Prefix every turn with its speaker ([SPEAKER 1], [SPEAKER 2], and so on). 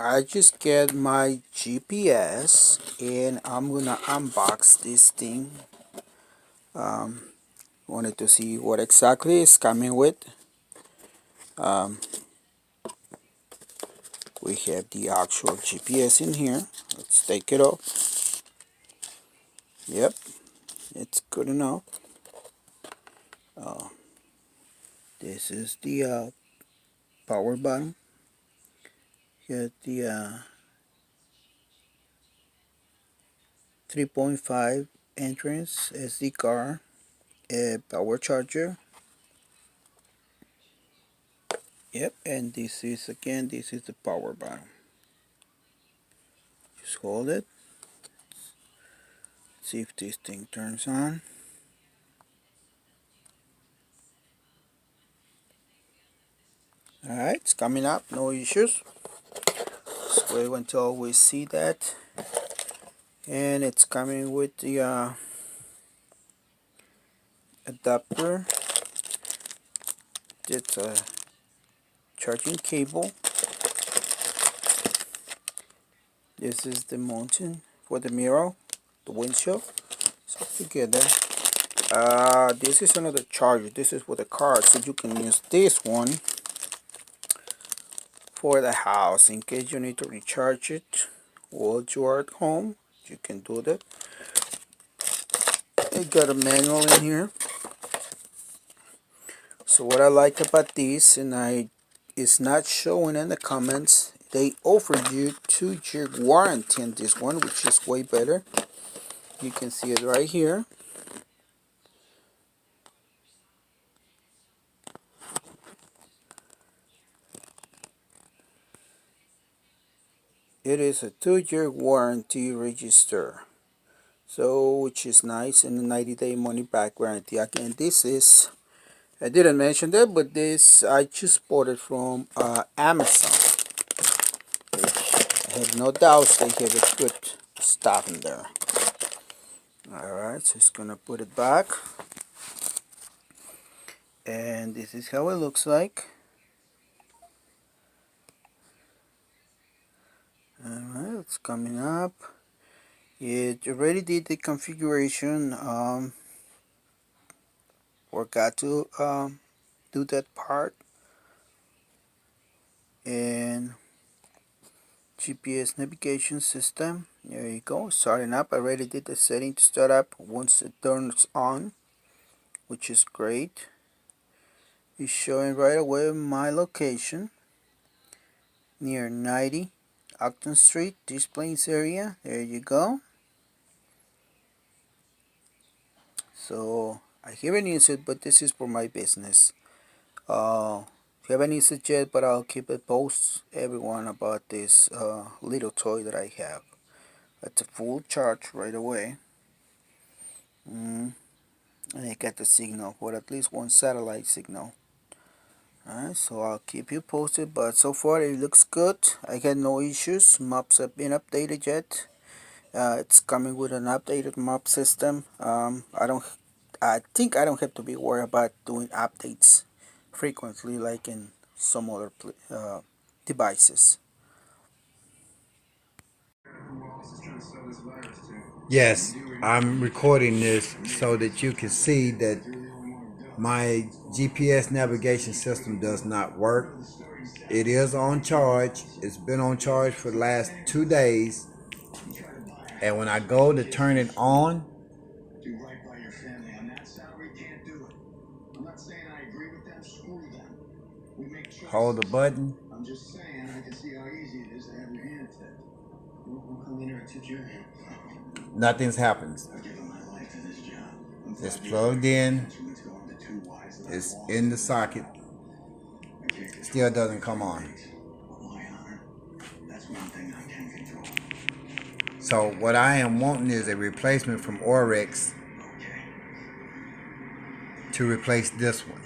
[SPEAKER 1] I just get my GPS and I'm gonna unbox this thing. Wanted to see what exactly it's coming with. Um, we have the actual GPS in here. Let's take it off. Yep, it's good enough. This is the power button. Get the 3.5 entrance SD card, a power charger. Yep, and this is the power button. Just hold it. See if this thing turns on. Alright, it's coming up, no issues. Just wait until we see that. And it's coming with the adapter. It's a charging cable. This is the mounting for the mirror, the windshield. So together. This is another charger. This is for the car, so you can use this one for the house in case you need to recharge it while you are at home. You can do that. It got a manual in here. So what I like about this, and it's not showing in the comments, they offered you 2-year warranty on this one, which is way better. You can see it right here. It is a 2-year warranty register, so which is nice, and a 90-day money back guarantee. Again, this is, I didn't mention that, but this I just bought it from Amazon. I have no doubts they have a good stuff in there. Alright, so just gonna put it back, and this is how it looks like. Alright, it's coming up. It already did the configuration. Forgot to do that part. And GPS navigation system, there you go, starting up. I already did the setting to start up once it turns on, which is great. It's showing right away my location near 90 Acton Street, this Plains area. There you go. So I haven't used it, but this is for my business. Haven't used it yet, but I'll keep it post everyone about this little toy that I have. It's a full charge right away. And I get the signal, or at least one satellite signal. Alright, so I'll keep you posted, but so far it looks good. I had no issues. Maps have been updated yet. It's coming with an updated map system. I think I don't have to be worried about doing updates frequently like in some other devices.
[SPEAKER 2] Yes, I'm recording this so that you can see that my GPS navigation system does not work. It is on charge. It's been on charge for the last 2 days. And when I go to turn it on, hold the button, nothing's happens. It's plugged in. It's in the socket. Still doesn't come on. So what I am wanting is a replacement from OHREX to replace this one.